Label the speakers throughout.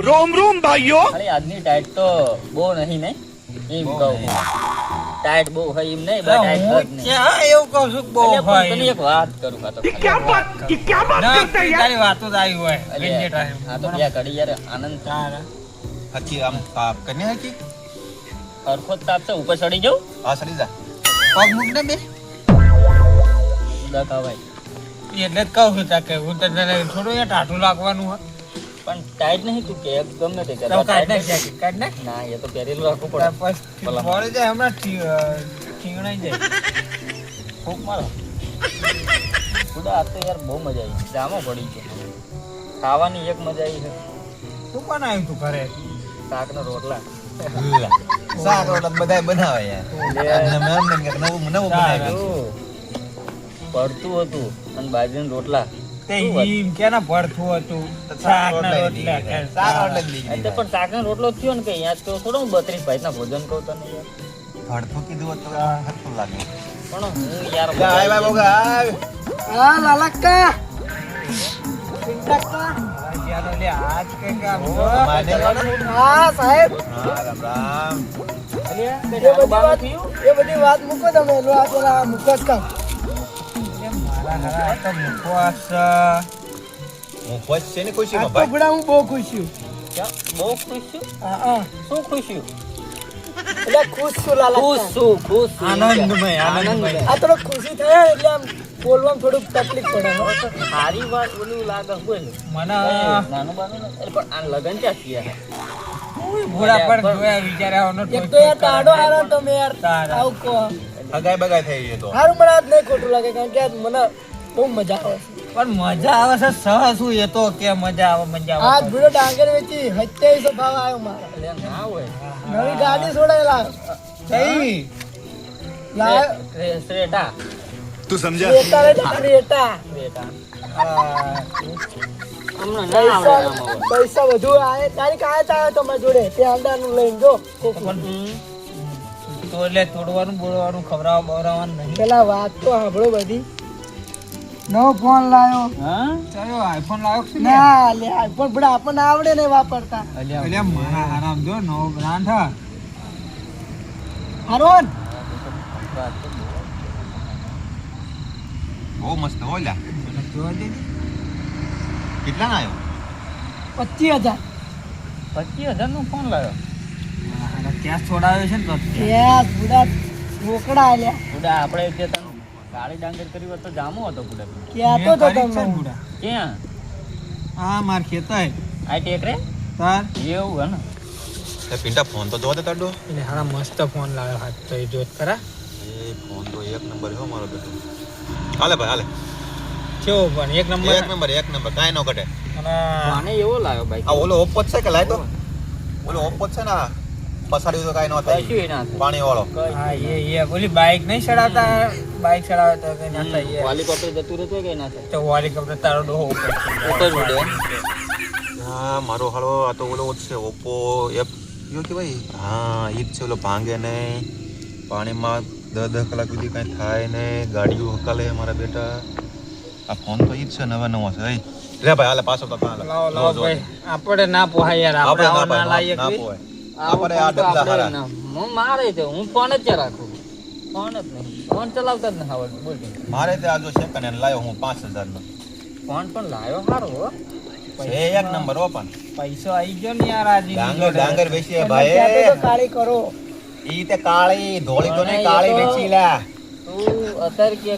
Speaker 1: रोम रोम भाइयों।
Speaker 2: अरे आदमी टाइट तो बो नहीं नहीं एम कहू टाइट बो है एम नहीं बट टाइट बस नहीं
Speaker 3: ક્યાં એવું કહું છું બહુ
Speaker 2: એટલે પણ તને
Speaker 3: હોય
Speaker 2: એક વાત કરું આ તો
Speaker 1: क्या बात
Speaker 3: ના
Speaker 1: करता है यार?
Speaker 3: તારી વાતો જ આવી હોય
Speaker 2: અરે
Speaker 3: ગંજે ટાઈમ
Speaker 2: આ તો બે ઘડી યાર આનંદ
Speaker 3: તારા
Speaker 4: હચી આમ તાપ કને હકી
Speaker 2: હરખો તાપ છે ઉપર ચડી જાઉં
Speaker 4: આ સડી જા
Speaker 3: પગ મૂક ને બે
Speaker 2: દકા ભાઈ
Speaker 3: એટલે જ કહું છું તા કે હું તને થોડું યાર ટાઢું લાગવાનું હોય
Speaker 2: પણ ટાઈટ નહીં તું કે ગમે તે
Speaker 3: તો કાઢ નાખ
Speaker 2: કરે
Speaker 3: જાકે કાઢ નાખ
Speaker 2: ના એ તો પહેરેલું રાખવું પડે
Speaker 3: પછી
Speaker 2: ભલા.
Speaker 3: વળી જાય હમણાં ઠીંગણાઈ જાય
Speaker 2: ફૂક મારો ખુદા આ તો યાર બહુ મજા આવી જામો પડી છે ખાવાની એક મજા આવી છે
Speaker 3: તું પણ આવ્યું તું ઘરે
Speaker 2: શાકના રોટલા
Speaker 4: શાક રોટલા બધાય બનાવે યાર અને મેમ ને કે નવું નવું બનાવી
Speaker 2: પડતું હતું અને બાજરીના રોટલા
Speaker 3: તે ઈમ કેના ભરતું હતું શાકના રોટલા
Speaker 4: શાક રોટલા જ
Speaker 2: એટલે પણ શાકનો રોટલો થયો ને કે યાર તો થોડો હું 32 ભાઈના ભોજન કહું તને યાર
Speaker 4: ભડથું કીધું હોત તો હરખું લાગે
Speaker 2: પણ હું યાર
Speaker 4: જા આય ભાઈ બોગા આય
Speaker 5: હા લાલક્કા પિંટક્કા
Speaker 3: જ્યાંનો લે હાથ કે આમ જો.
Speaker 4: માને
Speaker 5: હા સાહેબ
Speaker 4: હા રામ રામ
Speaker 2: અલ્યા, તે
Speaker 5: એ
Speaker 2: સારું
Speaker 5: બધી
Speaker 2: બાનું
Speaker 5: વાત
Speaker 2: થયું?
Speaker 5: એ બધી વાત મૂકો તમે લો આ પેલા મૂકો જ કામ
Speaker 3: એમ મારા હારા તો મુખવાસ
Speaker 4: હું ખુશ છે ને ખુશી
Speaker 5: આ
Speaker 4: માં
Speaker 5: તો
Speaker 4: ભાઈ
Speaker 5: બુડા હું બહુ ખુશ છું
Speaker 2: ક્યાં? બહુ ખુશ છું
Speaker 5: હા
Speaker 2: શું ખુશ છું
Speaker 5: એટલે ખુશ છું લાલક્કા
Speaker 2: ખુશ છું
Speaker 3: આનંદમય, આનંદમય.
Speaker 5: આ થોડો ખુશી થાય એટલે આમ બોલવામાં થોડુંક તકલીફ પડે હો.
Speaker 2: સારી વાત ઓલું લાગે બોલ
Speaker 3: મને
Speaker 2: નાનું બાનું ને એટલે પણ આ લગન ક્યાં થયા
Speaker 3: ભૂરા પર જોયા વિચાર્યા
Speaker 5: એક તો યાર ટાઢો હારો તો મેં યાર
Speaker 3: તારા.
Speaker 5: આવું કહો
Speaker 4: હગાઈ બગાઈ થઈ ગઈ તો
Speaker 5: હારું મને આજ નહીં ખોટું લાગે કારણ કે આજ મને બહુ મજા આવે છે
Speaker 3: પણ મજા આવે છે સહ શું એ તો કે મજા આવે
Speaker 5: આજ બુડો ડાંગર વેચી 2700 ભાવ આવ્યો મારો
Speaker 2: એટલે ના હોય
Speaker 5: નવી ગાડી છોડાયેલા
Speaker 3: કઈ
Speaker 5: લાવ
Speaker 2: શ્રેટા
Speaker 1: तू समझा?
Speaker 5: ક્રેટા રે ક્રેટા
Speaker 2: શ્રેટા
Speaker 3: આ,
Speaker 2: હમણાં ના આવડે નામ હવે.
Speaker 5: પૈસા વધુ આવે તારી કાંઈ આવ્યો તમારી જોડે તે અંડાનું લઈને જો કોકનું.
Speaker 3: તો એટલે તોડવાનું બોલવાનું ખવડાવવા બવડાવવાનું નહીં
Speaker 5: પેલા વાત તો સાંભળો બધી નવો ફોન લાવ્યો
Speaker 2: હા
Speaker 3: ચાલો આઈફોન લાવ્યો છે ને
Speaker 5: ના લે આઈફોન પણ આપણને આવડે ને વાપરતા
Speaker 3: એટલે મારા હારામ જો નવો બ્રાન્ડ હા
Speaker 5: હારોન
Speaker 4: બહુ મસ્ત હો લ્યા
Speaker 3: મને જોવા દે
Speaker 4: કેટલા ના આવ્યો
Speaker 5: 25,000
Speaker 2: 25,000 નો ફોન લાવ્યો
Speaker 3: ક્યાં છોડાવ્યો છે ને તો
Speaker 5: યસ બુડા રોકડા આલ્યા
Speaker 2: બુડા આપણે જે તને ગાડી ડાંગર કરી હોત તો જામો હતો બુડા
Speaker 5: કહેતો તો
Speaker 3: મેં કરી છે ને
Speaker 5: તમને
Speaker 3: બુડા.
Speaker 2: ક્યાં
Speaker 3: હા માર ખેતાય
Speaker 2: આ ટેકરે
Speaker 3: તાર
Speaker 2: એવું હે ને
Speaker 4: તે પિંટા ફોન તો જોતે તાડો
Speaker 3: એટલે હારા મસ્ત ફોન લાવ્યો હાથ તો એ જોત ખરા
Speaker 4: એ ફોન તો એક નંબર હો મારો બેટો હાલે ભાઈ હાલે
Speaker 3: કેવો પણ એક
Speaker 4: એક નંબર કાઈ નો કટે
Speaker 3: અને
Speaker 2: મને એવો લાવ્યો ભાઈ
Speaker 4: આ ઓલો ઓપ્પો છે કે લાય તો ઓલો ઓપ્પો છે ને પસાડી તો કાઈ નો થાય
Speaker 2: કશું ના થાય.
Speaker 4: પાણી વાળો
Speaker 3: હા એ ઓલી બાઇક નહીં ચડાવતા બાઇક ચડાવતા કે ના થાય
Speaker 2: હેલિકોપ્ટર જતું રહેતું કે ના થાય
Speaker 3: તો હેલિકોપ્ટર તારો ડોહો ઉપર
Speaker 2: ઉપર જ ઉડે
Speaker 4: હા મારો હાલો આ તો ઓલો છે ઓપ્પો એપ યો કે ભાઈ હા ઈ જ છે ઓલો ભાંગે નહીં પાણીમાં 10 કલાક સુધી કાંઈ થાય નહીં ગાડીઓ હકાલે મારા બેટા આ ફોન તો ઈ જ છે નવા નવા છે રે ભાઈ હાલે પાછો તો કાં
Speaker 3: લાવો લાવો ભાઈ આપણે ના પોહાય યાર આપણે આવા ના લાવીએ
Speaker 4: ના
Speaker 3: કે
Speaker 4: પોવાય
Speaker 2: આવું
Speaker 4: આપણે આ
Speaker 2: ફોન તો
Speaker 4: ડબલા
Speaker 2: આપણે
Speaker 4: હારા
Speaker 2: ના. હું મારે છે હું ફોન જ રાખું ફોન જ નહીં ફોન ચલાવતા જ નહીં આવડતું બોલ
Speaker 4: મારે તે આ જો સેકન્ડ હેન્ડ લાવ્યો હું 5000 નો
Speaker 2: ફોન પણ લાવ્યો સારો હો
Speaker 4: છે એક નંબર હો પણ
Speaker 3: પૈસો આવી ગયો ને યાર આજે
Speaker 4: ડાંગર બેસી
Speaker 5: કહેતો
Speaker 4: ભાઈ
Speaker 5: તો કાળી કરો
Speaker 4: ઈ તે કાળી ધોળી તો નહીં કાળી વેચી લા
Speaker 2: તું અત્યારે કે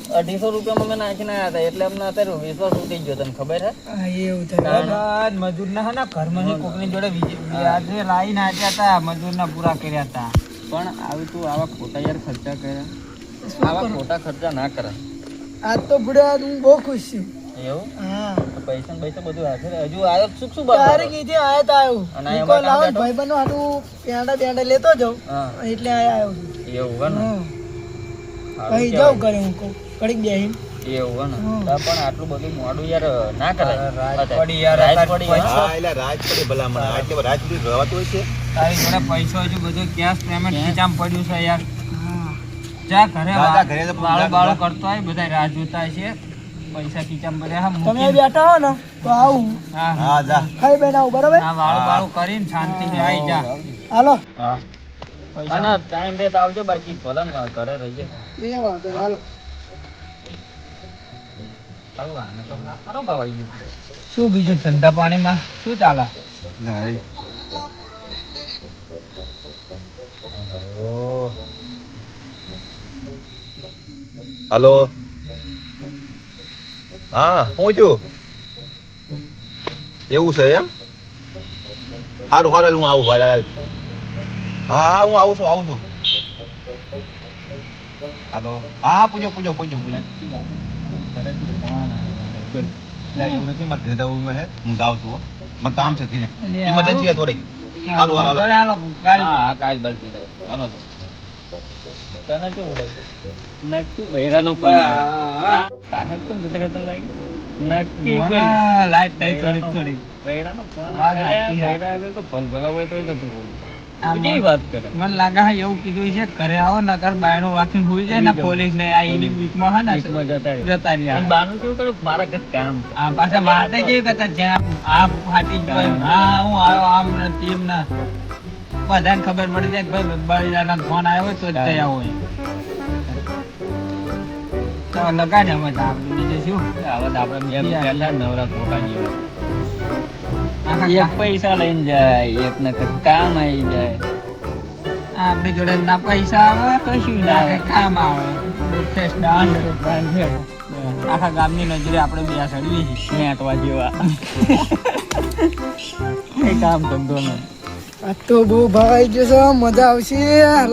Speaker 2: 250 રૂપિયામાં મેં નાખીને આવ્યા હતા એટલે અમને અત્યારે વિશ્વાસ ઉઠી ગયો તને ખબર હે
Speaker 5: હા, એવું થાય
Speaker 3: બરાબર મજૂર ના હા ઘરમાં કોકની જોડે વ્યાજે લાવીને આપ્યા હતા મજૂરના પૂરા કર્યા હતા
Speaker 2: પણ આવી તું આવા ખોટા યાર ખર્ચા કર્યા આવા ખોટા ખર્ચા ના કરે
Speaker 5: આજ તો બુડા હું બહુ ખુશ છું
Speaker 2: એવું
Speaker 5: હા
Speaker 2: તો પૈસા બધું હાથે હજુ આવ્યો તો શું
Speaker 5: તારે
Speaker 2: બાબત
Speaker 5: કીધી આયા તા આવ્યું
Speaker 2: અને
Speaker 5: હું
Speaker 2: એમાં
Speaker 5: કહું લાવો
Speaker 2: કામ
Speaker 5: ભાઈ બનો હાટું પેંડા લેતો જાઉં
Speaker 2: હા
Speaker 5: એટલે આયા આવ્યો
Speaker 2: એવું હે ને
Speaker 5: હા
Speaker 2: સારું
Speaker 5: કઈ
Speaker 2: કહેવાય.
Speaker 5: જાઉં કરે હું કહું કડીક બેહીન
Speaker 2: એવું હે ને
Speaker 5: હમ.
Speaker 2: તો પણ આટલું બધું મોડું યાર ના કરાય
Speaker 3: રાત પડી યાર,
Speaker 2: રાત
Speaker 3: રાત
Speaker 2: પડી
Speaker 3: પડી.
Speaker 4: હા એટલે રાજ પડી ભલામણ આટલે રાજ સુધી રહેવાતું હોય છે
Speaker 3: તારી જોડે પૈસો હજુ બધું કેશ પેમેન્ટ ખીચામાં પડ્યું છે યાર
Speaker 5: હા
Speaker 3: જા ઘરે
Speaker 4: જા, જા, ઘરે તો
Speaker 3: વાળું
Speaker 4: જા,
Speaker 3: બાળું
Speaker 4: જા.
Speaker 3: કરતો હોય બધા રાહ જોતા છે પૈસા ખીચામાં ભર્યા હા,
Speaker 5: તમે
Speaker 3: મૂકીને.
Speaker 5: બેઠા હો ને તો આવું
Speaker 3: હા
Speaker 4: હા જા
Speaker 5: ખાઈ બેન આવું બરાબર
Speaker 3: હા, વાળું બાળું કરીને શાંતિથી આવી જા.
Speaker 5: હાલો
Speaker 2: હા
Speaker 3: પૈસા
Speaker 2: અને ટાઈમ દે તો આવજો બાકી ભલે ને ઘરે રહીએ
Speaker 5: એ વાંધો નહીં, હાલો
Speaker 2: સારું આને તો સારો ભાવ આવી ગયો
Speaker 3: શું બીજું ધંધા પાણીમાં શું ચાલે?
Speaker 4: હલો હા હું છું એવું છે એમ સારું સારું હું આવું ભાઈ હા હું આવું છું હાલો હા પૂજો નથી મારે ઘરે જવું હે હું જાઉં છું મને કામ છે ઇમરજન્સી છે થોડી હાલો હાલો
Speaker 3: ચાલો, હાલો, ગાડી.
Speaker 2: હા કાલ બલતી હાલો તો તને શું ઉડે નક્કી બૈરાનું પણ તારે તો જતા કરતા લાગી નક્કી
Speaker 3: હા, લાઈટ થઈ થોડી.
Speaker 2: બૈરાનું પણ
Speaker 3: વાત સાચી છે.
Speaker 2: બૈરા આગળ તો ફોન ભગાવે તો જતું
Speaker 3: આ
Speaker 2: કેવી વાત કરે
Speaker 3: મને લાગે છે એવું કીધું છે ઘરે આવો નકર બાયણું વાંચીને ભૂલી જાય ને પોલીસ ને આ એની વીકમાં હે ને
Speaker 2: વીકમાં જતા રહે.
Speaker 3: જતા રહ્યા.
Speaker 2: અને બાનું કેવું કરું મારા ઘર કામ છે.
Speaker 3: આ પાછા વાતે કેવી કરતા જ્યાં આ ફાટી ગયો એમ. હા હું આવ્યો આમ ને તેમ ને બધાને ખબર પડી જાય કે ભાઈ બળીરાનો ફોન આવ્યો હોય તો જ તૈયાર હોય તો લગાડે હવે તો આપણે બીજું શું
Speaker 2: હવે તો આપણે જેમ પહેલા નવરા ખોટા જેવા
Speaker 3: આખા
Speaker 2: એક પૈસા લઈને જાય એક ને કંઈક કામ આવી જાય
Speaker 3: આપણી જોડે ના પૈસા આવે કશું ના આવે, કામ આવે ફેસ ડાન્સ આખા ગામની નજરે આપણે બે સડવી
Speaker 2: મેટવા જેવા એ કામ ધંધો નો
Speaker 5: આ તો બહુ ભાવ આવી ગયો છે મજા આવશે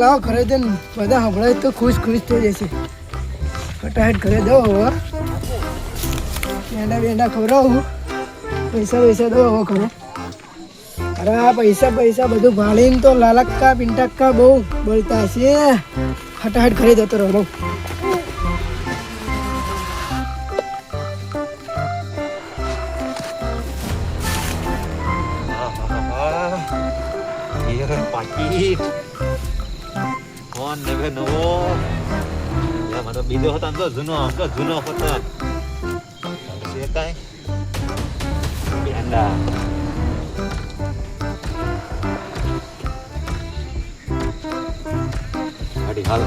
Speaker 5: લાવો ઘરે જઈને બધા હમણાં તો ખુશ થઈ જશે ફટાફટ ઘરે જાઓ હવે બેંડા ખવડાવું પૈસા દો હવે ઘરે અરે આ પૈસા બધું ભાળીને તો લાલક્કા પિંટક્કા બહુ બોલતા હશે ફટાફટ ઘરે જતો રહો
Speaker 4: પાકી ફોન નવે નવો એમાં તો બીજો હતો તો જૂનો હતો છે કાંઈ બેંડા હાલો